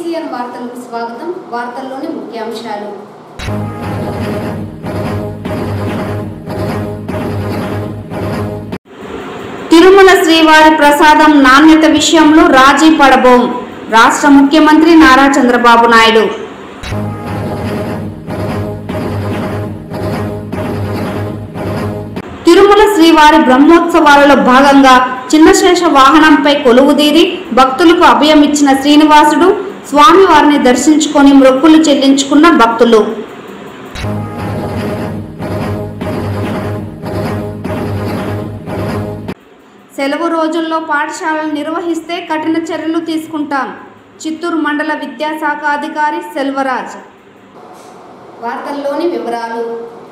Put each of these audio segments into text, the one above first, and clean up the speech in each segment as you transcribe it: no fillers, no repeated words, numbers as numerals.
TCN వార్తలకు స్వాగతం. వార్తల్లోని ముఖ్యాంశాలు. తిరుమల శ్రీవారి ప్రసాదం నాణ్యత విషయంలో రాజీ పడబోం. రాష్ట్ర ముఖ్యమంత్రి నారా చంద్రబాబు నాయుడు. తిరుమల శ్రీవారి బ్రహ్మోత్సవాలలో భాగంగా చిన్నశేష వాహనంపై కొలువుదీరి భక్తులకు అభయమిచ్చిన శ్రీనివాసుడు స్వామివారిని దర్శించుకొని మొక్కులు చెల్లించుకున్న భక్తులు. సెలవు రోజుల్లో పాఠశాలలు నిర్వహిస్తే కఠిన చర్యలు తీసుకుంటాం. చిత్తూరు మండల విద్యాశాఖ అధికారి సెల్వరాజ్. వార్తల్లోని వివరాలు.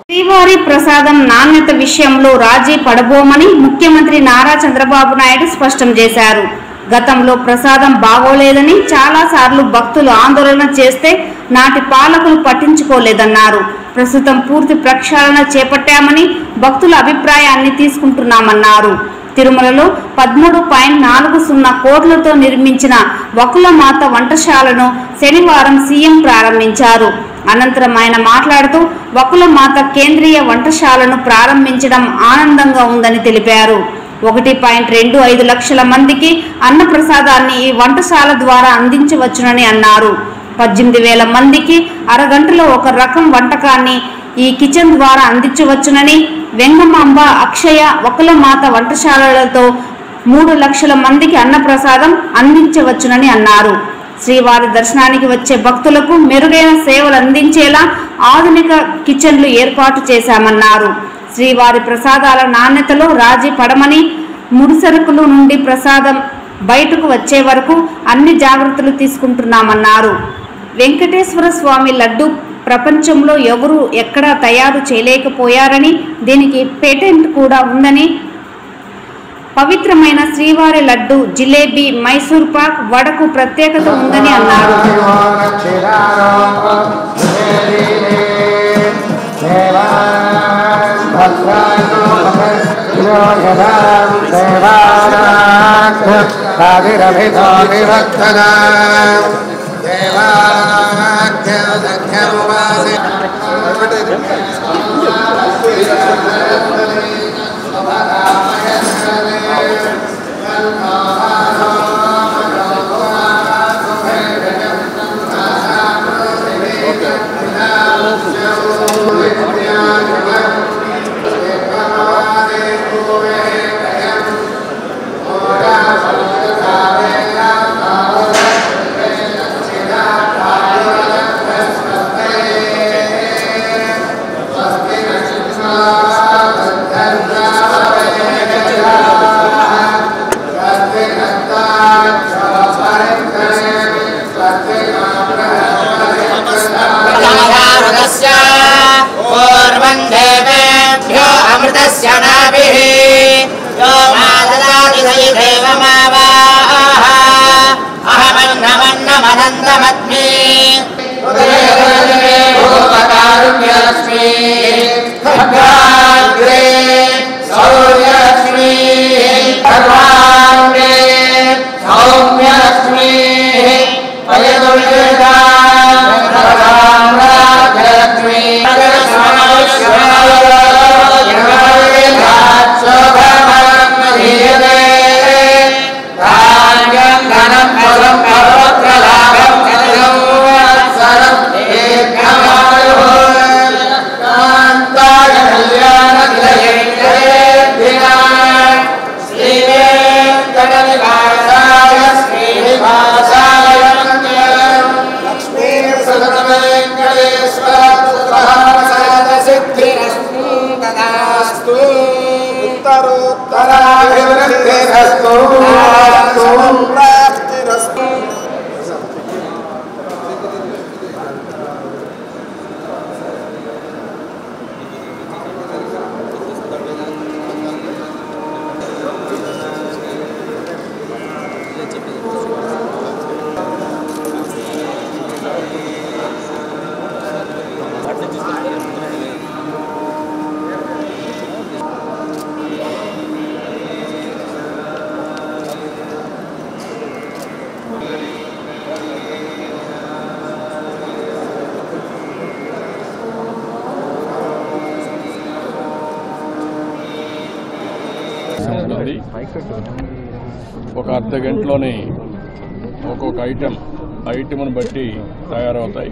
శ్రీవారి ప్రసాదం నాణ్యత విషయంలో రాజీ పడబోమని ముఖ్యమంత్రి నారా చంద్రబాబు నాయుడు స్పష్టం చేశారు. గతంలో ప్రసాదం బాగోలేదని చాలాసార్లు భక్తులు ఆందోళన చేస్తే నాటి పాలకులు పట్టించుకోలేదన్నారు. ప్రస్తుతం పూర్తి ప్రక్షాళన చేపట్టామని భక్తుల అభిప్రాయాన్ని తీసుకుంటున్నామన్నారు. తిరుమలలో 13.40 కోట్లతో నిర్మించిన వకులమాత వంటశాలను శనివారం సీఎం ప్రారంభించారు. అనంతరం ఆయన మాట్లాడుతూ వకులమాత కేంద్రీయ వంటశాలను ప్రారంభించడం ఆనందంగా ఉందని తెలిపారు. 1.25 లక్షల మందికి అన్నప్రసాదాన్ని ఈ వంటశాల ద్వారా అందించవచ్చునని అన్నారు. 18,000 మందికి అరగంటలో ఒక రకం వంటకాన్ని ఈ కిచెన్ ద్వారా అందించవచ్చునని, వెంగమాంబ, అక్షయ, వకులమాత వంటశాలలతో 3 లక్షల మందికి అన్నప్రసాదం అందించవచ్చునని అన్నారు. శ్రీవారి దర్శనానికి వచ్చే భక్తులకు మెరుగైన సేవలు అందించేలా ఆధునిక కిచెన్లు ఏర్పాటు చేశామన్నారు. శ్రీవారి ప్రసాదాల నాణ్యతలో రాజీ పడమని, ముడిసరుకుల నుండి ప్రసాదం బయటకు వచ్చే వరకు అన్ని జాగ్రత్తలు తీసుకుంటున్నామన్నారు. వెంకటేశ్వర స్వామి లడ్డు ప్రపంచంలో ఎవరూ ఎక్కడా తయారు చేయలేకపోయారని, దీనికి పేటెంట్ కూడా ఉందని, పవిత్రమైన శ్రీవారి లడ్డు, జిలేబీ, మైసూర్ పాక్, వడకు ప్రత్యేకత ఉందని అన్నారు. ఒక అర్ధ గంటలోనే ఒక్కొక్క ఐటెంను బట్టి తయారవుతాయి.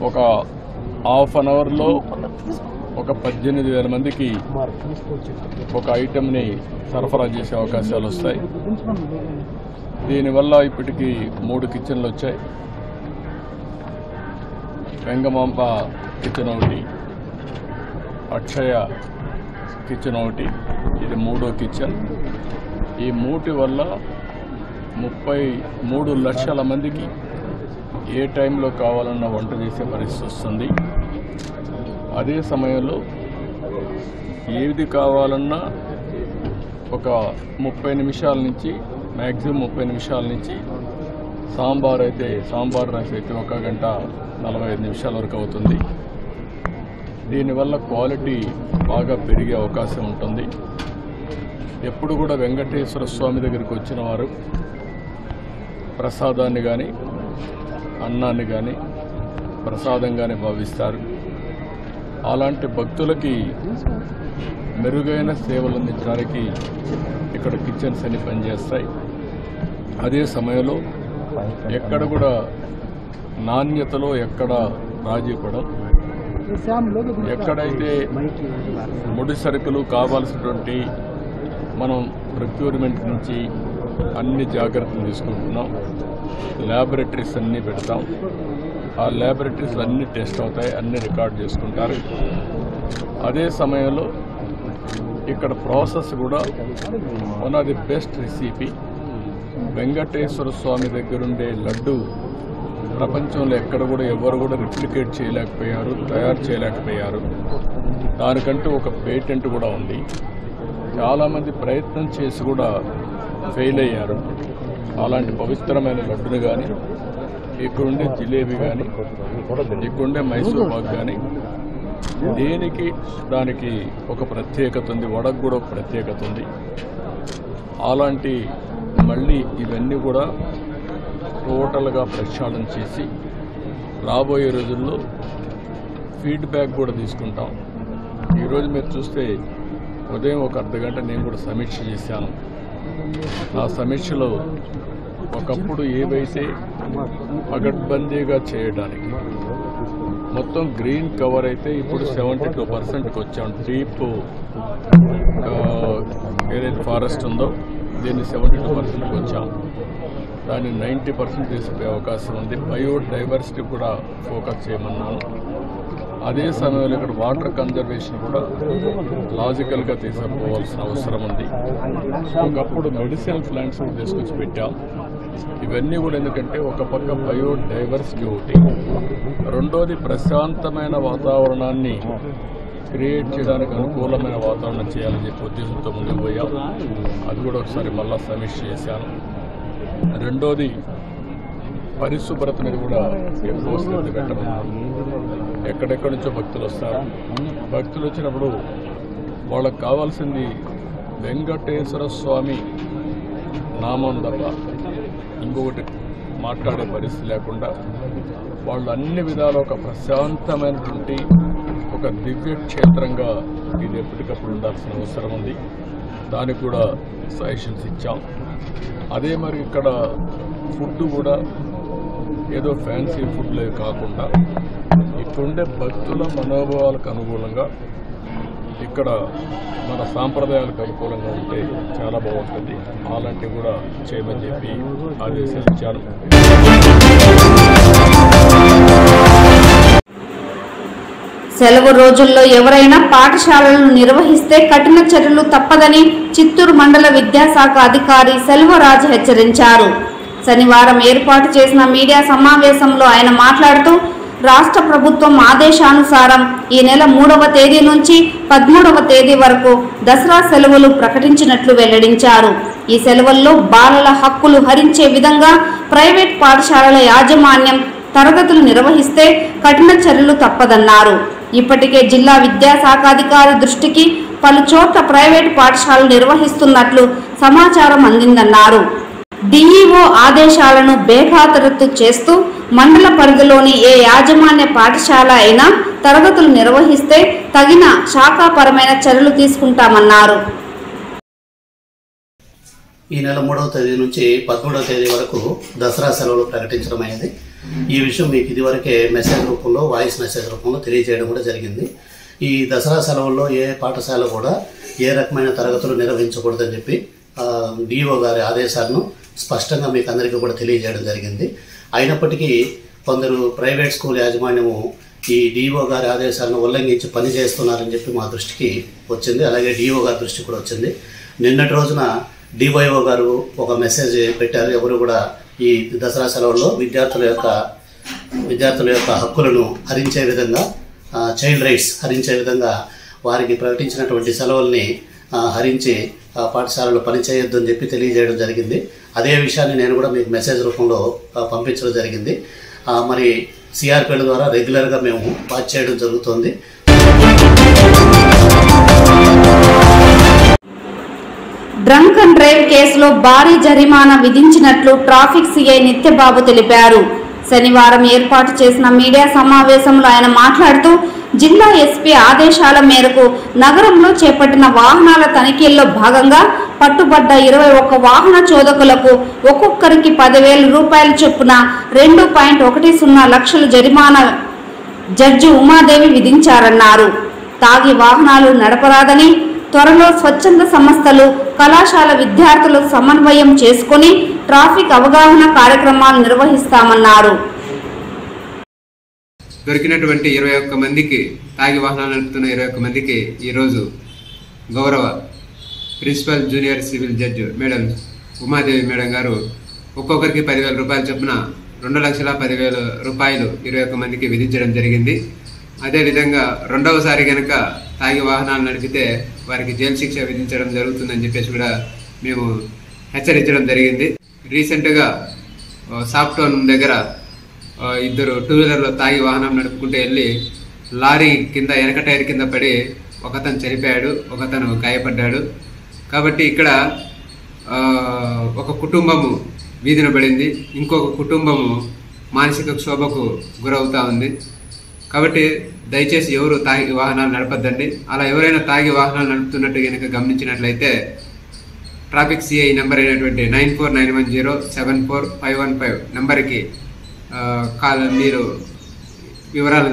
ఒక హాఫ్ అన్ అవర్లో ఒక 18,000 మందికి ఒక ఐటెంని సరఫరా చేసే అవకాశాలు వస్తాయి. దీనివల్ల ఇప్పటికీ 3 కిచెన్లు వచ్చాయి. వెంగమాంబ కిచెన్ ఒకటి, అక్షయ కిచెన్ ఒకటి, ఇది 3వ కిచెన్. ఈ 3 వల్ల 33 లక్షల మందికి ఏ టైంలో కావాలన్నా వంట చేసే పరిస్థితి వస్తుంది. అదే సమయంలో ఏది కావాలన్నా ఒక 30 నిమిషాల నుంచి మ్యాక్సిమం 30 నిమిషాల నుంచి సాంబార్ రైస్ అయితే 1 గంట 45 నిమిషాల వరకు అవుతుంది. దీనివల్ల క్వాలిటీ బాగా పెరిగే అవకాశం ఉంటుంది. ఎప్పుడు కూడా వెంకటేశ్వర స్వామి దగ్గరికి వచ్చిన వారు ప్రసాదాన్ని కానీ అన్నాన్ని కానీ ప్రసాదంగానే భావిస్తారు. అలాంటి భక్తులకి మెరుగైన సేవలు అందించడానికి ఇక్కడ కిచెన్స్ అన్ని పనిచేస్తాయి. అదే సమయంలో ఎక్కడ కూడా నాణ్యతలో ఎక్కడ రాజీ పడం, ఎక్కడైతే ముడి సరుకులు కావాల్సినటువంటి మనం ప్రొక్యూర్మెంట్ నుంచి అన్ని జాగ్రత్తలు తీసుకుంటున్నాం. ల్యాబొరేటరీస్ అన్నీ పెడతాం. ఆ ల్యాబొరేటరీస్ అన్నీ టెస్ట్ అవుతాయి, అన్నీ రికార్డ్ చేసుకుంటారు. అదే సమయంలో ఇక్కడ ప్రాసెస్ కూడా one of the best recipe. Venkateswara Swamy దగ్గరుండే లడ్డు ప్రపంచంలో ఎక్కడ కూడా ఎవరు కూడా రిప్లికేట్ చేయలేకపోయారు, తయారు చేయలేకపోయారు. దానికంటూ ఒక పేటెంట్ కూడా ఉంది. చాలామంది ప్రయత్నం చేసి కూడా ఫెయిల్ అయ్యారు. అలాంటి పవిత్రమైన లడ్డును కానీ, ఇక్కడుండే జిలేబీ కానీ, ఇక్కడుండే మైసూర్ పాక్ కానీ దానికి ఒక ప్రత్యేకత ఉంది. వడకు కూడా ఒక ప్రత్యేకత ఉంది. అలాంటి మళ్ళీ ఇవన్నీ కూడా టోటల్గా ప్రక్షాళన చేసి రాబోయే రోజుల్లో ఫీడ్బ్యాక్ కూడా తీసుకుంటాం. ఈరోజు మీరు చూస్తే ఉదయం ఒక అర్ధ గంట నేను కూడా సమీక్ష చేశాను. ఆ సమీక్షలో ఒకప్పుడు ఏవైతే పగడ్బందీగా చేయడానికి మొత్తం గ్రీన్ కవర్ అయితే ఇప్పుడు 72%కి వచ్చాం. డీప్ ఏదైతే ఫారెస్ట్ ఉందో దీన్ని 72%కి వచ్చాం. దాన్ని 90% తీసుకునే అవకాశం ఉంది. బయోడైవర్సిటీ కూడా ఫోకస్ చేయమన్నాను. అదే సమయంలో ఇక్కడ వాటర్ కన్జర్వేషన్ కూడా లాజికల్గా తీసుకుపోవాల్సిన అవసరం ఉంది. ఒకప్పుడు మెడిసినల్ ప్లాంట్స్ కూడా తీసుకొచ్చి పెట్టాం. ఇవన్నీ కూడా ఎందుకంటే ఒక పక్క బయోడైవర్సిటీ ఒకటి, రెండోది ప్రశాంతమైన వాతావరణాన్ని క్రియేట్ చేయడానికి అనుకూలమైన వాతావరణం చేయాలని చెప్పి ఉద్దేశంతో ముందుకు పోయాం. అది కూడా ఒకసారి మళ్ళా సమీక్ష చేశాను. రెండోది పరిశుభ్రత మీద కూడా ఎక్కువ శ్రద్ధ పెట్టమన్నారు. ఎక్కడెక్కడి నుంచో భక్తులు వస్తారు. భక్తులు వచ్చినప్పుడు వాళ్ళకు కావాల్సింది వెంకటేశ్వర స్వామి నామం తప్ప ఇంకొకటి మాట్లాడే పరిస్థితి లేకుండా వాళ్ళు అన్ని విధాల ఒక ప్రశాంతమైనటువంటి ఒక దివ్య క్షేత్రంగా ఇది ఎప్పటికప్పుడు ఉండాల్సిన అవసరం ఉంది. దానికి కూడా సజెషన్స్ ఇచ్చాం. అదే మరి ఇక్కడ ఫుడ్ కూడా ఏదో ఫ్యాన్సీ ఫుడ్లే కాకుండా ఇక్కడుండే భక్తుల మనోభావాలకు అనుకూలంగా ఇక్కడ మన సాంప్రదాయాలకు అనుకూలంగా ఉంటే చాలా బాగుంటుంది. అలాంటివి కూడా చేయమని చెప్పి ఆదేశాలు ఇచ్చారు. సెలవు రోజుల్లో ఎవరైనా పాఠశాలలను నిర్వహిస్తే కఠిన చర్యలు తప్పదని చిత్తూరు మండల విద్యాశాఖ అధికారి సెల్వరాజ్ హెచ్చరించారు. శనివారం ఏర్పాటు చేసిన మీడియా సమావేశంలో ఆయన మాట్లాడుతూ రాష్ట్ర ప్రభుత్వం ఆదేశానుసారం ఈ నెల 3వ తేదీ నుంచి 13వ తేదీ వరకు దసరా సెలవులు ప్రకటించినట్లు వెల్లడించారు. ఈ సెలవుల్లో బాలల హక్కులు హరించే విధంగా ప్రైవేట్ పాఠశాలల యాజమాన్యం తరగతులు నిర్వహిస్తే కఠిన చర్యలు తప్పదన్నారు. ఇప్పటికే జిల్లా విద్యాశాఖాధికారి దృష్టికి పలు చోట్ల ప్రైవేటు పాఠశాలలు నిర్వహిస్తున్నట్లు సమాచారం అందిందన్నారు. డిఈఓ ఆదేశాలను బేఖాతరు చేస్తూ మండల పరిధిలోని ఏ యాజమాన్య పాఠశాల అయినా తరగతులు నిర్వహిస్తే తగిన శాఖాపరమైన చర్యలు తీసుకుంటామన్నారు. ఈ నెల 3వ తేదీ నుంచి 13వ తేదీ వరకు దసరా సెలవులు ప్రకటించడం అయింది. ఈ విషయం మీకు ఇదివరకే మెసేజ్ రూపంలో, వాయిస్ మెసేజ్ రూపంలో తెలియజేయడం కూడా జరిగింది. ఈ దసరా సెలవుల్లో ఏ పాఠశాల కూడా ఏ రకమైన తరగతులు నిర్వహించకూడదని చెప్పి డిఓ గారి ఆదేశాలను స్పష్టంగా మీకు అందరికీ కూడా తెలియజేయడం జరిగింది. అయినప్పటికీ కొందరు ప్రైవేట్ స్కూల్ యాజమాన్యము ఈ డిఓ గారి ఆదేశాలను ఉల్లంఘించి పనిచేస్తున్నారని చెప్పి మా దృష్టికి వచ్చింది. అలాగే డిఓ గారి దృష్టికి కూడా వచ్చింది. నిన్నటి రోజున డివైఓ గారు ఒక మెసేజ్ పెట్టారు. ఎవరు కూడా ఈ దసరా సెలవుల్లో విద్యార్థుల యొక్క హక్కులను హరించే విధంగా, చైల్డ్ రైట్స్ హరించే విధంగా వారికి ప్రకటించినటువంటి సెలవుల్ని హరించి పాఠశాలలో పనిచేయొద్దు అని చెప్పి తెలియజేయడం జరిగింది. అదే విషయాన్ని నేను కూడా మీకు మెసేజ్ రూపంలో పంపించడం జరిగింది. మరి సిఆర్పిల ద్వారా రెగ్యులర్గా మేము వాచ్ చేయడం జరుగుతుంది. డ్రంక్ అండ్ డ్రైవ్ కేసులో భారీ జరిమానా విధించినట్లు ట్రాఫిక్ సిఐ నిత్యబాబు తెలిపారు. శనివారం ఏర్పాటు చేసిన మీడియా సమావేశంలో ఆయన మాట్లాడుతూ, జిల్లా ఎస్పీ ఆదేశాల మేరకు నగరంలో చేపట్టిన వాహనాల తనిఖీల్లో భాగంగా పట్టుబడ్డ 21 వాహన చోదకులకు ఒక్కొక్కరికి 10,000 రూపాయల చొప్పున 2.10 లక్షల జరిమానా జడ్జి ఉమాదేవి విధించారన్నారు. తాగి వాహనాలు నడపరాదని, త్వరలో స్వచ్ఛంద సంస్థలు, కళాశాల విద్యార్థులు సమన్వయం చేసుకుని ట్రాఫిక్ అవగాహన కార్యక్రమాలు నిర్వహిస్తామన్నారు. దొరికినటువంటి 21 మందికి, తాగి వాహనాలు నడుపుతున్న 21 మందికి ఈరోజు గౌరవ principal junior civil judge madam Umadevi madam garu ఒక్కొక్కరికి 10,000 రూపాయల చొప్పున 2,10,000 రూపాయలు 21 మందికి విధించడం జరిగింది. అదేవిధంగా రెండవసారి కనుక తాగి వాహనాలు నడిపితే వారికి జైలు శిక్ష విధించడం జరుగుతుందని చెప్పేసి కూడా మేము హెచ్చరించడం జరిగింది. రీసెంట్గా సాఫ్ట్ టౌన్ దగ్గర ఇద్దరు 2-వీలర్లో తాగి వాహనం నడుపుకుంటూ వెళ్ళి లారీ కింద వెనక టైర్ కింద పడి ఒకతను చనిపోయాడు, ఒకతను గాయపడ్డాడు. కాబట్టి ఇక్కడ ఒక కుటుంబము వీధిన పడింది, ఇంకొక కుటుంబము మానసిక క్షోభకు గురవుతా ఉంది. కాబట్టి దయచేసి ఎవరు తాగి వాహనాలు నడపద్దండి. అలా ఎవరైనా తాగి వాహనాలు నడుపుతున్నట్టు కనుక గమనించినట్లయితే ట్రాఫిక్ సిఐ నెంబర్ అయినటువంటి 9491074515 నెంబర్కి మీరు వివరాలు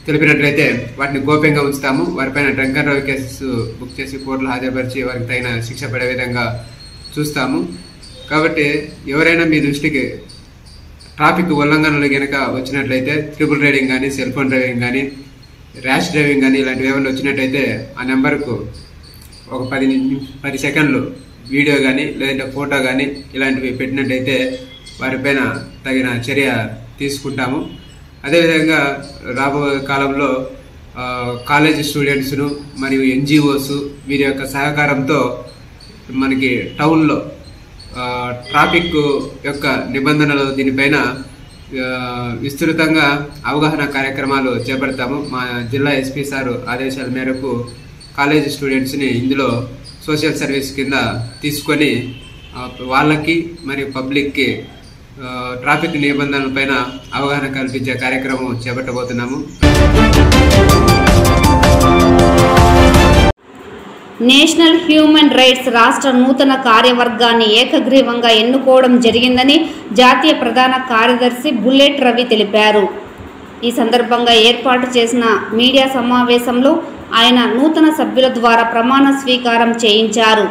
తెలిపినట్లయితే వాటిని గోప్యంగా ఉంచుతాము. వారిపైన drunk and drive cases book చేసి కోర్టులో హాజరుపరిచి వారికి తగిన శిక్ష పడే విధంగా చూస్తాము. కాబట్టి ఎవరైనా మీ దృష్టికి ట్రాఫిక్ ఉల్లంఘనలు కనుక వచ్చినట్లయితే, ట్రిపుల్ రైడింగ్ కానీ, సెల్ ఫోన్ డ్రైవింగ్ కానీ, ర్యాష్ డ్రైవింగ్ కానీ ఇలాంటివి ఏమైనా వచ్చినట్టయితే ఆ నెంబర్కు ఒక 10 సెకండ్లు వీడియో కానీ లేదంటే ఫోటో కానీ ఇలాంటివి పెట్టినట్టయితే వారిపైన తగిన చర్య తీసుకుంటాము. అదేవిధంగా రాబోయే కాలంలో కాలేజీ స్టూడెంట్స్ను మరియు ఎన్జిఓస్ వీరి యొక్క సహకారంతో మనకి టౌన్లో ట్రాఫిక్ యొక్క నిబంధనలు దీనిపైన విస్తృతంగా అవగాహన కార్యక్రమాలు చేపడతాము. మా జిల్లా ఎస్పీ సారు ఆదేశాల మేరకు కాలేజీ స్టూడెంట్స్ని ఇందులో సోషల్ సర్వీస్ కింద తీసుకొని వాళ్ళకి మరియు పబ్లిక్కి ట్రాఫిక్ నిబంధనలపైన అవగాహన కల్పించే కార్యక్రమం చేపట్టబోతున్నాము. నేషనల్ హ్యూమన్ రైట్స్ రాష్ట్ర నూతన కార్యవర్గాన్ని ఏకగ్రీవంగా ఎన్నుకోవడం జరిగిందని జాతీయ ప్రధాన కార్యదర్శి బుల్లెట్ రవి తెలిపారు. ఈ సందర్భంగా ఏర్పాటు చేసిన మీడియా సమావేశంలో ఆయన నూతన సభ్యుల ద్వారా ప్రమాణ స్వీకారం చేయించారు.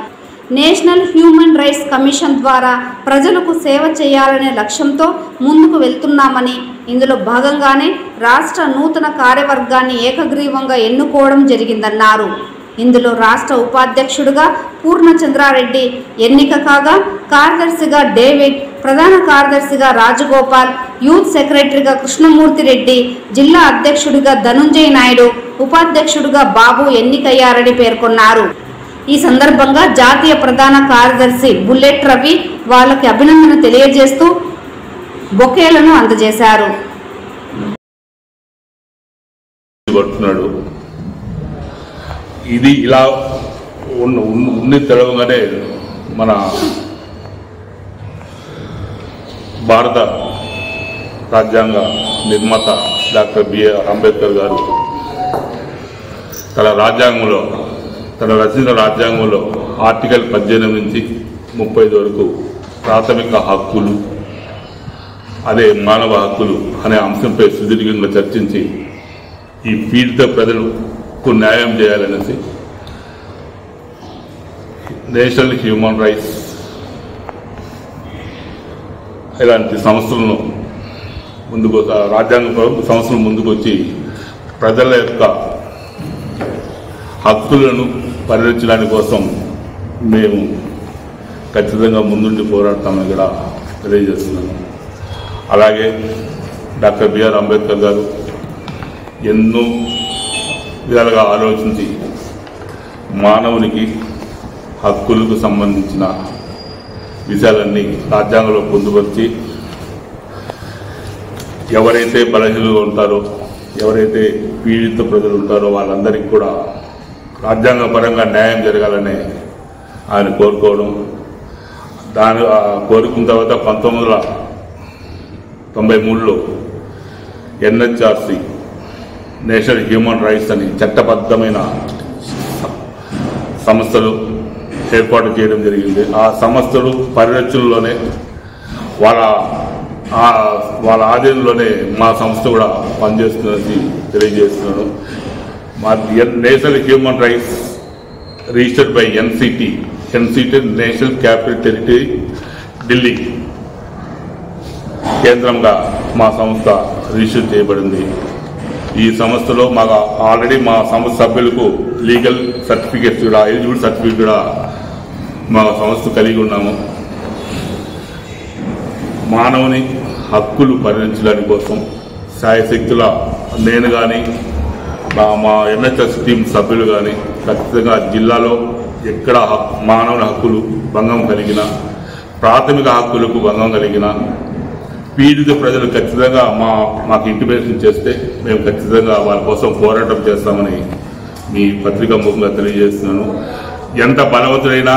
నేషనల్ హ్యూమన్ రైట్స్ కమిషన్ ద్వారా ప్రజలకు సేవ చేయాలనే లక్ష్యంతో ముందుకు వెళ్తున్నామని, ఇందులో భాగంగానే రాష్ట్ర నూతన కార్యవర్గాన్ని ఏకగ్రీవంగా ఎన్నుకోవడం జరిగిందన్నారు. ఇందులో రాష్ట్ర ఉపాధ్యక్షుడిగా పూర్ణచంద్రారెడ్డి ఎన్నిక కాగా, కార్యదర్శిగా డేవిడ్, ప్రధాన కార్యదర్శిగా రాజగోపాల్, యూత్ సెక్రటరీగా కృష్ణమూర్తి రెడ్డి, జిల్లా అధ్యక్షుడిగా ధనుంజయ నాయుడు, ఉపాధ్యక్షుడిగా బాబు ఎన్నికయ్యారని పేర్కొన్నారు. ఈ సందర్భంగా జాతీయ ప్రధాన కార్యదర్శి బుల్లెట్ రవి వాళ్ళకి అభినందన తెలియజేస్తూ బొకేలను అందజేశారు. ఇది ఇలా ఉన్ని తెలవగానే మన భారత రాజ్యాంగ నిర్మాత డాక్టర్ బిఆర్ అంబేద్కర్ గారు తన రచించిన రాజ్యాంగంలో ఆర్టికల్ 18 నుంచి 35 వరకు ప్రాథమిక హక్కులు, అదే మానవ హక్కులు అనే అంశంపై సుదీర్ఘంగా చర్చించి ఈ పీడిత ప్రజలకు న్యాయం చేయాలనేసి నేషనల్ హ్యూమన్ రైట్స్ ఇలాంటి సంస్థలను ముందుకు, రాజ్యాంగ సంస్థలు ముందుకు వచ్చి ప్రజల యొక్క హక్కులను పరిరక్షించడానికి కోసం మేము ఖచ్చితంగా ముందుండి పోరాడతామని కూడా తెలియజేస్తున్నాను. అలాగే డాక్టర్ బిఆర్ అంబేద్కర్ గారు ఎన్నో విధాలుగా ఆలోచించి మానవునికి హక్కులకు సంబంధించిన విషయాలన్నీ రాజ్యాంగంలో పొందుపరిచి ఎవరైతే బలహీనులుగా ఉంటారో, ఎవరైతే పీడిత ప్రజలు ఉంటారో వాళ్ళందరికీ కూడా రాజ్యాంగపరంగా న్యాయం జరగాలని ఆయన కోరుకోవడం, దాని కోరుకున్న తర్వాత 1993లో ఎన్హెచ్ఆర్సి నేషనల్ హ్యూమన్ రైట్స్ అని చట్టబద్ధమైన సంస్థలు ఏర్పాటు చేయడం జరిగింది. ఆ సంస్థలు పరిరక్షణలోనే వాళ్ళ ఆధీనంలోనే మా సంస్థ కూడా పనిచేస్తున్నది తెలియజేస్తున్నాను. మా national human rights registered by NCT national capital territory Delhi కేంద్రంగా మా సంస్థ రిజిస్టర్ చేయబడింది. ఈ సంస్థలో మాకు ఆల్రెడీ మా సంస్థ సభ్యులకు లీగల్ సర్టిఫికేట్స్ కూడా, ఎలిజిబుల్ సర్టిఫికేట్ కూడా మా సంస్థ కలిగి ఉన్నాము. మానవుని హక్కులు పరిరక్షించడానికి కోసం శాయశక్తుల నేను కానీ మా ఎన్హెచ్ఎస్ టీం సభ్యులు కానీ ఖచ్చితంగా జిల్లాలో ఎక్కడ మానవుని హక్కులు భంగం కలిగిన, ప్రాథమిక హక్కులకు భంగం కలిగిన పీడిత ప్రజలు ఖచ్చితంగా మాకు ఇంటిమేషన్ చేస్తే మేము ఖచ్చితంగా వాళ్ళ కోసం పోరాటం చేస్తామని మీ పత్రికా ముఖంగా తెలియజేస్తున్నాను. ఎంత బలవంతుడైనా,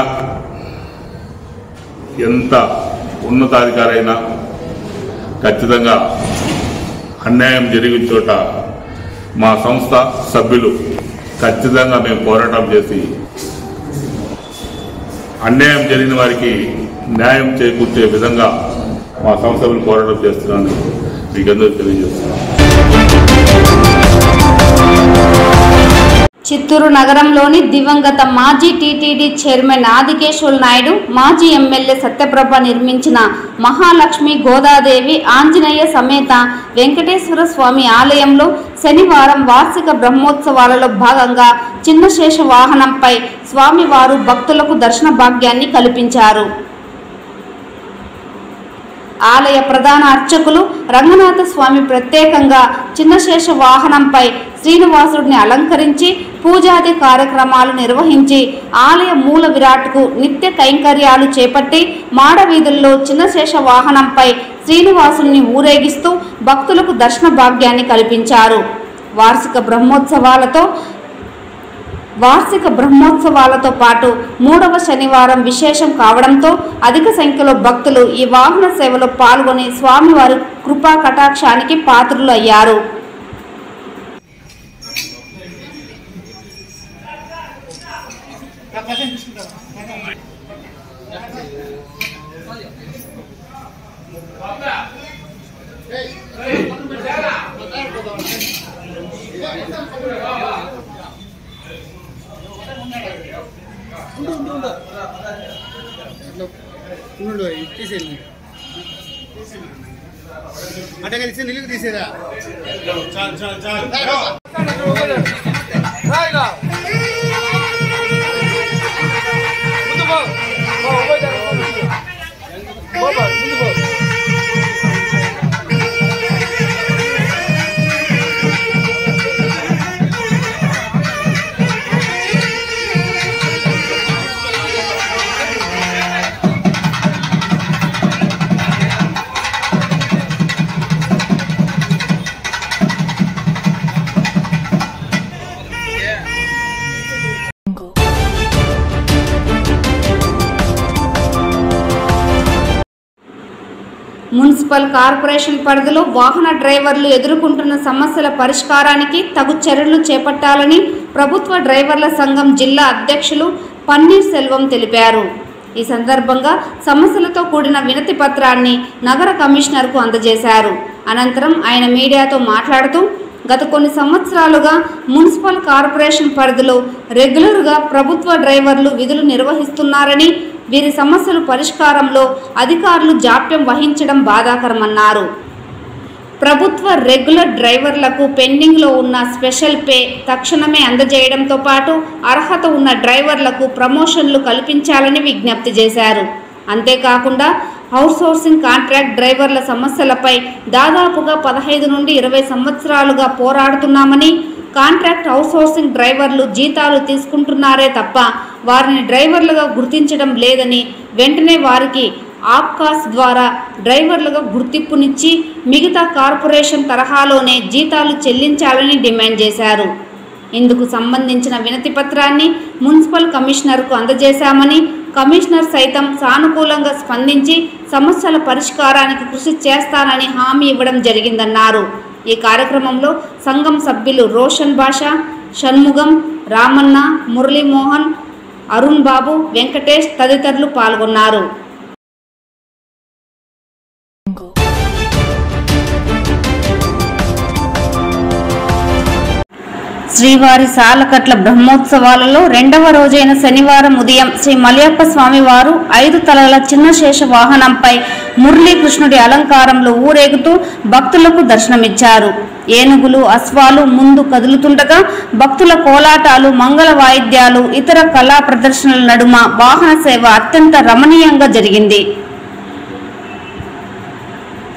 ఎంత ఉన్నతాధికారి అయినా ఖచ్చితంగా అన్యాయం జరిగిన చోట మా సంస్థ సభ్యులు ఖచ్చితంగా మేము పోరాటం చేసి అన్యాయం జరిగిన వారికి న్యాయం చేకూర్చే విధంగా మా సంస్థలు పోరాటం చేస్తున్నాను మీకందరూ తెలియజేస్తున్నాను. చిత్తూరు నగరంలోని దివంగత మాజీ టీటీడీ చైర్మన్ ఆదికేశవులు నాయుడు, మాజీ ఎమ్మెల్యే సత్యప్రభ నిర్మించిన మహాలక్ష్మి గోదాదేవి ఆంజనేయ సమేత వెంకటేశ్వర స్వామి ఆలయంలో శనివారం వార్షిక బ్రహ్మోత్సవాలలో భాగంగా చిన్నశేష వాహనంపై స్వామివారు భక్తులకు దర్శన భాగ్యాన్ని కల్పించారు. ఆలయ ప్రధాన అర్చకులు రంగనాథ స్వామి ప్రత్యేకంగా చిన్నశేష వాహనంపై శ్రీనివాసుడిని అలంకరించి పూజాది కార్యక్రమాలు నిర్వహించి ఆలయ మూల విరాట్కు నిత్య కైంకర్యాలు చేపట్టి మాడవీధుల్లో చిన్నశేష వాహనంపై శ్రీనివాసుడిని ఊరేగిస్తూ భక్తులకు దర్శన భాగ్యాన్ని కల్పించారు. వార్షిక బ్రహ్మోత్సవాలతో పాటు 3వ శనివారం విశేషం కావడంతో అధిక సంఖ్యలో భక్తులు ఈ వాహన సేవలో పాల్గొని స్వామివారి కృపా కటాక్షానికి పాత్రులు అయ్యారు. అంటే కలిసి నిలుగు తీసేదా మున్సిపల్ కార్పొరేషన్ పరిధిలో వాహన డ్రైవర్లు ఎదుర్కొంటున్న సమస్యల పరిష్కారానికి తగు చర్యలు చేపట్టాలని ప్రభుత్వ డ్రైవర్ల సంఘం జిల్లా అధ్యక్షులు పన్నీర్ సెల్వం తెలిపారు. ఈ సందర్భంగా సమస్యలతో కూడిన వినతి పత్రాన్ని నగర కమిషనర్కు అందజేశారు. అనంతరం ఆయన మీడియాతో మాట్లాడుతూ గత కొన్ని సంవత్సరాలుగా మున్సిపల్ కార్పొరేషన్ పరిధిలో రెగ్యులర్గా ప్రభుత్వ డ్రైవర్లు విధులు నిర్వహిస్తున్నారని, వీరి సమస్యల పరిష్కారంలో అధికారులు జాప్యం వహించడం బాధాకరమన్నారు. ప్రభుత్వ రెగ్యులర్ డ్రైవర్లకు పెండింగ్లో ఉన్న స్పెషల్ పే తక్షణమే అందజేయడంతో పాటు అర్హత ఉన్న డ్రైవర్లకు ప్రమోషన్లు కల్పించాలని విజ్ఞప్తి చేశారు. అంతేకాకుండా అవుట్సోర్సింగ్ కాంట్రాక్ట్ డ్రైవర్ల సమస్యలపై దాదాపుగా 15 నుండి 20 సంవత్సరాలుగా పోరాడుతున్నామని, కాంట్రాక్ట్ అవుట్సోర్సింగ్ డ్రైవర్లు జీతాలు తీసుకుంటున్నారే తప్ప వారిని డ్రైవర్లుగా గుర్తించడం లేదని, వెంటనే వారికి ఆప్కాస్ ద్వారా డ్రైవర్లుగా గుర్తింపునిచ్చి మిగతా కార్పొరేషన్ తరహాలోనే జీతాలు చెల్లించాలని డిమాండ్ చేశారు. ఇందుకు సంబంధించిన వినతి పత్రాన్ని మున్సిపల్ కమిషనర్కు అందజేశామని, కమిషనర్ సైతం సానుకూలంగా స్పందించి సమస్యల పరిష్కారానికి కృషి చేస్తానని హామీ ఇవ్వడం జరిగిందన్నారు. ఈ కార్యక్రమంలో సంఘం సభ్యులు రోషన్ బాషా, షణ్ముగం, రామన్న, మురళీమోహన్, అరుణ్ బాబు, వెంకటేష్ తదితరులు పాల్గొన్నారు. శ్రీవారి సాలకట్ల బ్రహ్మోత్సవాలలో 2వ రోజైన శనివారం ఉదయం శ్రీ మలయప్ప స్వామివారు 5 తలల చిన్న శేష వాహనంపై మురళీకృష్ణుడి అలంకారంలో ఊరేగుతూ భక్తులకు దర్శనమిచ్చారు. ఏనుగులు, అశ్వాలు ముందు కదులుతుండగా భక్తుల కోలాటాలు, మంగళ వాయిద్యాలు, ఇతర కళా ప్రదర్శనల నడుమ వాహన సేవ అత్యంత రమణీయంగా జరిగింది.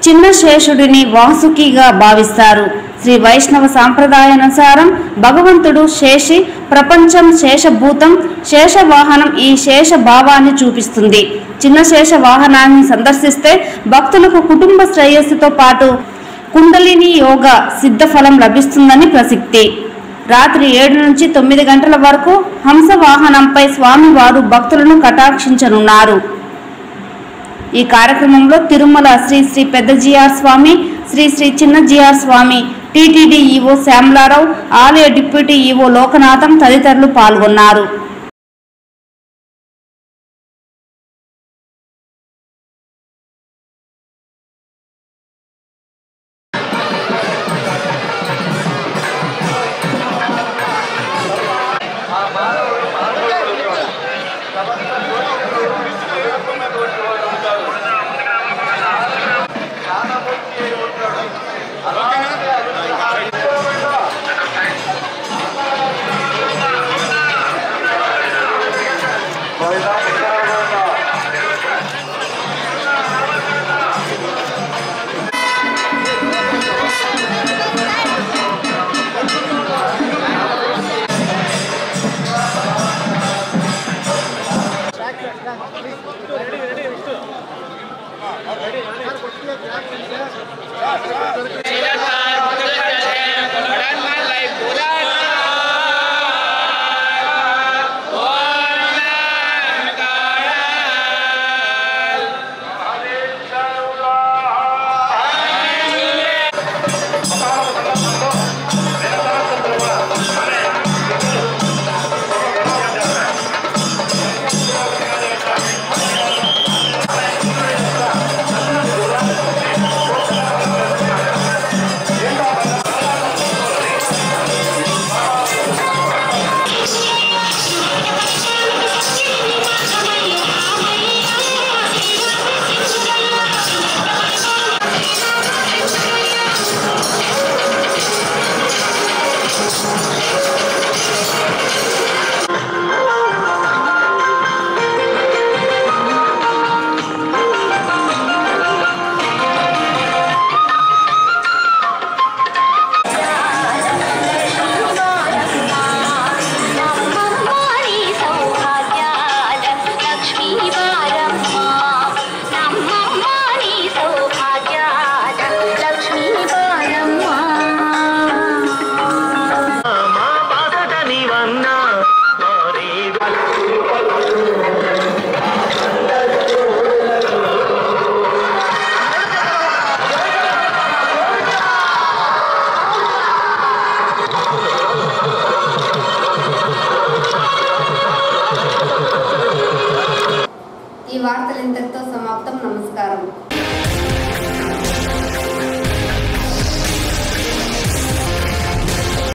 చిన్న శేషుడిని వాసుకిగా భావిస్తారు. శ్రీ వైష్ణవ సాంప్రదాయానుసారం భగవంతుడు శేషి, ప్రపంచం శేషభూతం, శేషవాహనం ఈ శేష భావాన్ని చూపిస్తుంది. చిన్న శేష వాహనాన్ని సందర్శిస్తే భక్తులకు కుటుంబ శ్రేయస్సుతో పాటు కుండలిని యోగ సిద్ధఫలం లభిస్తుందని ప్రసిద్ధి. రాత్రి 7 నుంచి 9 గంటల వరకు హంస వాహనంపై స్వామివారు భక్తులను కటాక్షించనున్నారు. ఈ కార్యక్రమంలో తిరుమల శ్రీ శ్రీ పెద్ద జిఆర్ స్వామి, శ్రీ శ్రీ చిన్న జిఆర్ స్వామి, టీటీడీ ఈవో శ్యామలారావు, ఆలయ డిప్యూటీ ఈవో లోకనాథం తదితరులు పాల్గొన్నారు. Ready.